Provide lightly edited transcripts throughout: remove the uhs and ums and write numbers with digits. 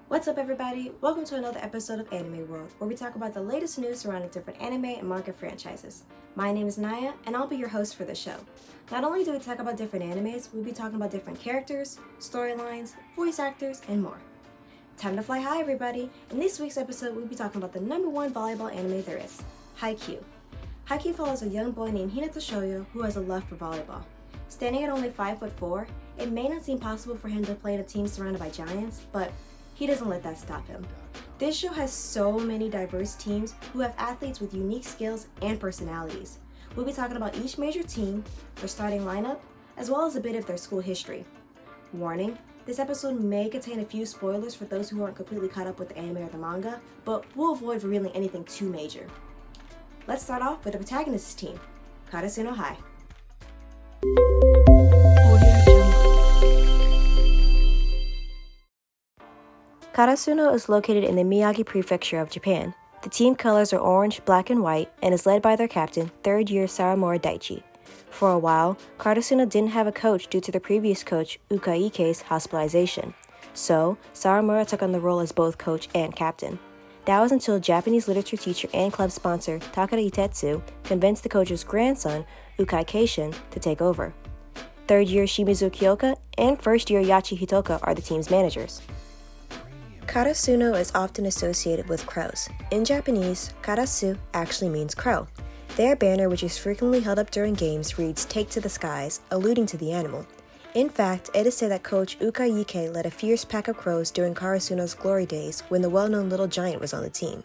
What's up, everybody? Welcome to another episode of Anime World, where we talk about the latest news surrounding different anime and manga franchises. My name is Naya, and I'll be your host for the show. Not only do we talk about different animes, we'll be talking about different characters, storylines, voice actors, and more. Time to fly high, everybody! In this week's episode, we'll be talking about the number one volleyball anime there is, Haikyuu. Haikyuu follows a young boy named Hinata Shoyo who has a love for volleyball. Standing at only 5'4", it may not seem possible for him to play in a team surrounded by giants, but he doesn't let that stop him. This show has so many diverse teams who have athletes with unique skills and personalities. We'll be talking about each major team, their starting lineup, as well as a bit of their school history. Warning, this episode may contain a few spoilers for those who aren't completely caught up with the anime or the manga, but we'll avoid revealing anything too major. Let's start off with the protagonist's team, Karasuno High. Karasuno is located in the Miyagi Prefecture of Japan. The team colors are orange, black, and white, and is led by their captain, third-year Saurumura Daichi. For a while, Karasuno didn't have a coach due to the previous coach, Ukaike's hospitalization. So, Saurumura took on the role as both coach and captain. That was until Japanese literature teacher and club sponsor Takara Itetsu convinced the coach's grandson, Ukaike-shin, to take over. Third-year Shimizu Kyoka and first-year Yachi Hitoka are the team's managers. Karasuno is often associated with crows. In Japanese, karasu actually means crow. Their banner, which is frequently held up during games, reads "Take to the skies," alluding to the animal. In fact, it is said that coach Ukaike led a fierce pack of crows during Karasuno's glory days when the well-known Little Giant was on the team.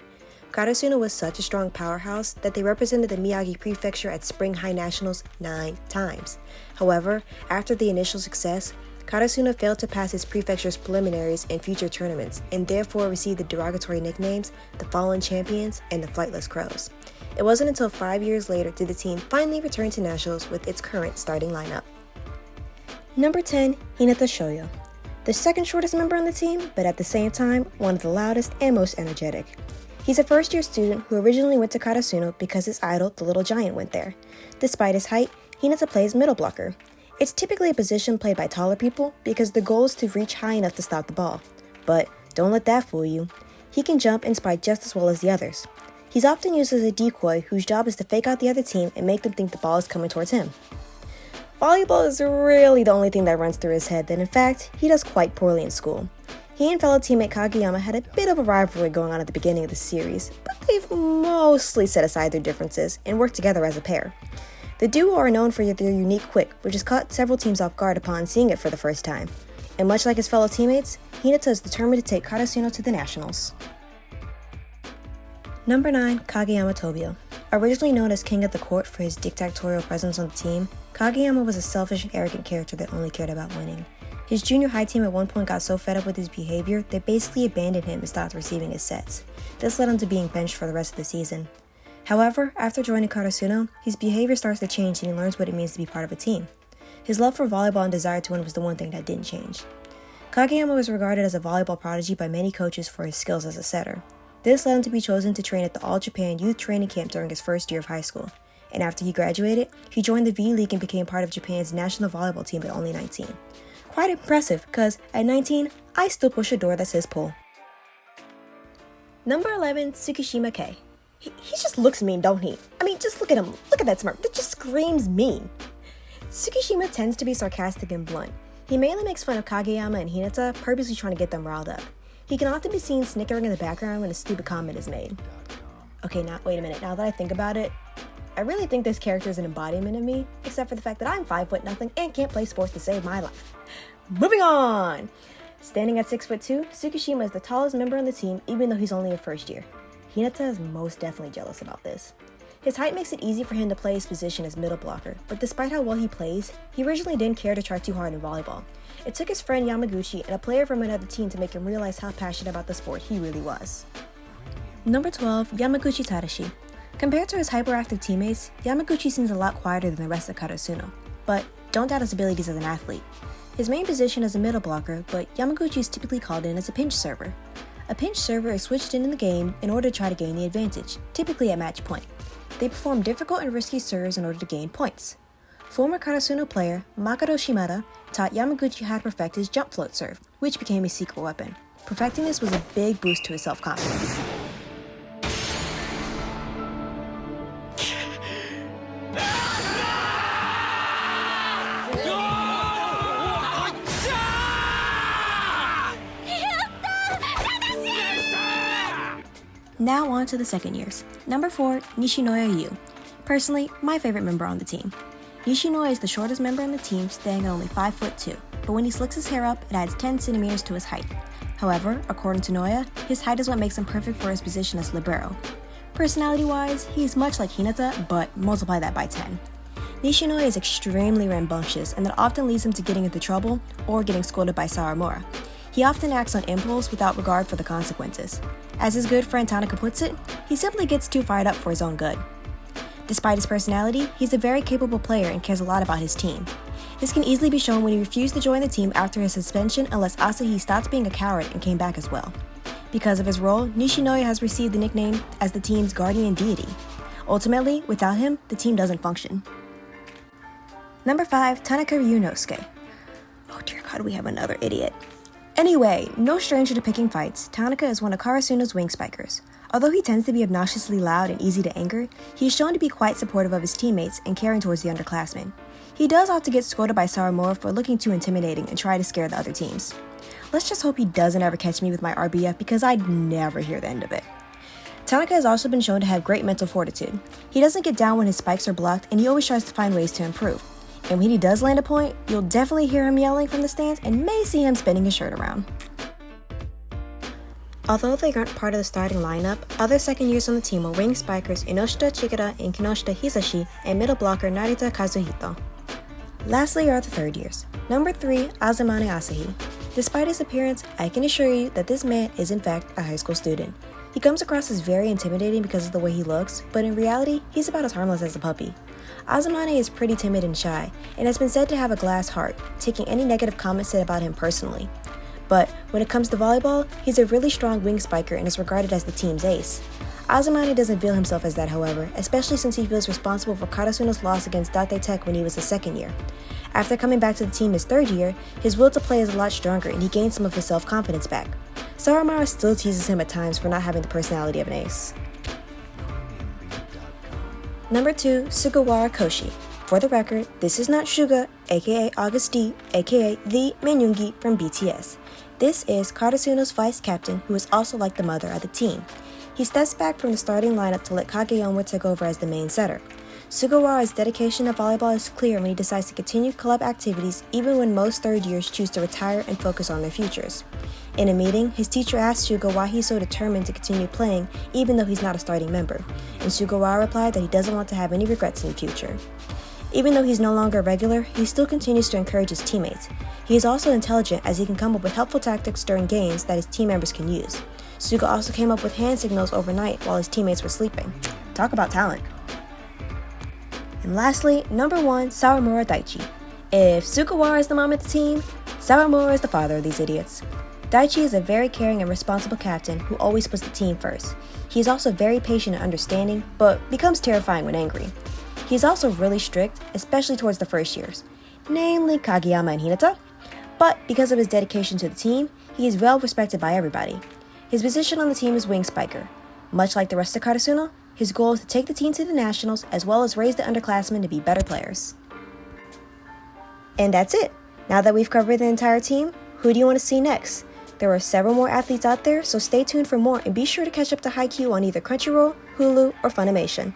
Karasuno was such a strong powerhouse that they represented the Miyagi Prefecture at Spring High Nationals 9 times. However, after the initial success, Karasuno failed to pass his prefecture's preliminaries and future tournaments, and therefore received the derogatory nicknames the Fallen Champions and the Flightless Crows. It wasn't until 5 years later did the team finally return to nationals with its current starting lineup. Number 10, Hinata Shoyo. The second shortest member on the team, but at the same time, one of the loudest and most energetic. He's a first-year student who originally went to Karasuno because his idol, the Little Giant, went there. Despite his height, Hinata plays middle blocker. It's typically a position played by taller people because the goal is to reach high enough to stop the ball. But don't let that fool you. He can jump and spike just as well as the others. He's often used as a decoy whose job is to fake out the other team and make them think the ball is coming towards him. Volleyball is really the only thing that runs through his head, and in fact, he does quite poorly in school. He and fellow teammate Kageyama had a bit of a rivalry going on at the beginning of the series, but they've mostly set aside their differences and worked together as a pair. The duo are known for their unique quick, which has caught several teams off guard upon seeing it for the first time. And much like his fellow teammates, Hinata is determined to take Karasuno to the nationals. Number 9, Kageyama Tobio. Originally known as King of the Court for his dictatorial presence on the team, Kageyama was a selfish and arrogant character that only cared about winning. His junior high team at one point got so fed up with his behavior, they basically abandoned him and stopped receiving his sets. This led him to being benched for the rest of the season. However, after joining Karasuno, his behavior starts to change and he learns what it means to be part of a team. His love for volleyball and desire to win was the one thing that didn't change. Kageyama was regarded as a volleyball prodigy by many coaches for his skills as a setter. This led him to be chosen to train at the All-Japan Youth Training Camp during his first year of high school. And after he graduated, he joined the V-League and became part of Japan's national volleyball team at only 19. Quite impressive, because at 19, I still push a door that says pull. Number 11, Tsukishima K. He just looks mean, don't he? I mean, just look at him. Look at that smirk. That just screams mean. Tsukishima tends to be sarcastic and blunt. He mainly makes fun of Kageyama and Hinata, purposely trying to get them riled up. He can often be seen snickering in the background when a stupid comment is made. Okay, wait a minute. Now that I think about it, I really think this character is an embodiment of me, except for the fact that I'm 5'0" and can't play sports to save my life. Moving on! Standing at 6'2", Tsukishima is the tallest member on the team, even though he's only a first year. Hinata is most definitely jealous about this. His height makes it easy for him to play his position as middle blocker, but despite how well he plays, he originally didn't care to try too hard in volleyball. It took his friend Yamaguchi and a player from another team to make him realize how passionate about the sport he really was. Number 12, Yamaguchi T. Compared to his hyperactive teammates, Yamaguchi seems a lot quieter than the rest of Karasuno, but don't doubt his abilities as an athlete. His main position is a middle blocker, but Yamaguchi is typically called in as a pinch server. A pinch server is switched in the game in order to try to gain the advantage, typically at match point. They perform difficult and risky serves in order to gain points. Former Karasuno player Makoto Shimada taught Yamaguchi how to perfect his jump float serve, which became a secret weapon. Perfecting this was a big boost to his self-confidence. Now on to the second years. Number 4, Nishinoi. Personally, my favorite member on the team. Nishinoi is the shortest member on the team, staying at only 5'2", but when he slicks his hair up, it adds 10 centimeters to his height. However, according to Noya, his height is what makes him perfect for his position as libero. Personality-wise, he is much like Hinata, but multiply that by 10. Nishinoi is extremely rambunctious, and that often leads him to getting into trouble or getting scolded by Saurumura. He often acts on impulse without regard for the consequences. As his good friend Tanaka puts it, he simply gets too fired up for his own good. Despite his personality, he's a very capable player and cares a lot about his team. This can easily be shown when he refused to join the team after his suspension unless Asahi stopped being a coward and came back as well. Because of his role, Nishinoi has received the nickname as the team's guardian deity. Ultimately, without him, the team doesn't function. Number 5, Tanaka R. Oh dear God, we have another idiot. Anyway, no stranger to picking fights, Tanaka is one of Karasuno's wing spikers. Although he tends to be obnoxiously loud and easy to anger, he is shown to be quite supportive of his teammates and caring towards the underclassmen. He does often get scolded by Saurumura for looking too intimidating and try to scare the other teams. Let's just hope he doesn't ever catch me with my RBF because I'd never hear the end of it. Tanaka has also been shown to have great mental fortitude. He doesn't get down when his spikes are blocked, and he always tries to find ways to improve. And when he does land a point, you'll definitely hear him yelling from the stands and may see him spinning his shirt around. Although they aren't part of the starting lineup, other second years on the team were wing spikers Inoshita Chikara and Kinoshita Hisashi and middle blocker Narita Kazuhito. Lastly are the third years. Number 3, Azamani Asahi. Despite his appearance, I can assure you that this man is in fact a high school student. He comes across as very intimidating because of the way he looks, but in reality, he's about as harmless as a puppy. Azamani is pretty timid and shy, and has been said to have a glass heart, taking any negative comments said about him personally. But when it comes to volleyball, he's a really strong wing spiker and is regarded as the team's ace. Azamani doesn't feel himself as that, however, especially since he feels responsible for Karasuno's loss against Date Tech when he was a second year. After coming back to the team his third year, his will to play is a lot stronger and he gained some of his self-confidence back. Saurumura still teases him at times for not having the personality of an ace. Number 2, Sugawara Koshi. For the record, this is not Suga, aka August D, aka the Menyungi from BTS. This is Karasuno's vice captain, who is also like the mother of the team. He steps back from the starting lineup to let Kageyama take over as the main setter. Sugawara's dedication to volleyball is clear when he decides to continue club activities even when most third years choose to retire and focus on their futures. In a meeting, his teacher asked Suga why he's so determined to continue playing even though he's not a starting member, and Sugawara replied that he doesn't want to have any regrets in the future. Even though he's no longer a regular, he still continues to encourage his teammates. He is also intelligent as he can come up with helpful tactics during games that his team members can use. Suga also came up with hand signals overnight while his teammates were sleeping. Talk about talent. And lastly, number 1, Saurumura Daichi. If Sugawara is the mom of the team, Saurumura is the father of these idiots. Daichi is a very caring and responsible captain who always puts the team first. He is also very patient and understanding, but becomes terrifying when angry. He is also really strict, especially towards the first years, namely Kageyama and Hinata, but because of his dedication to the team, he is well respected by everybody. His position on the team is wing spiker. Much like the rest of Karasuno, his goal is to take the team to the nationals as well as raise the underclassmen to be better players. And that's it. Now that we've covered the entire team, who do you want to see next? There are several more athletes out there, so stay tuned for more and be sure to catch up to Haikyuu on either Crunchyroll, Hulu, or Funimation.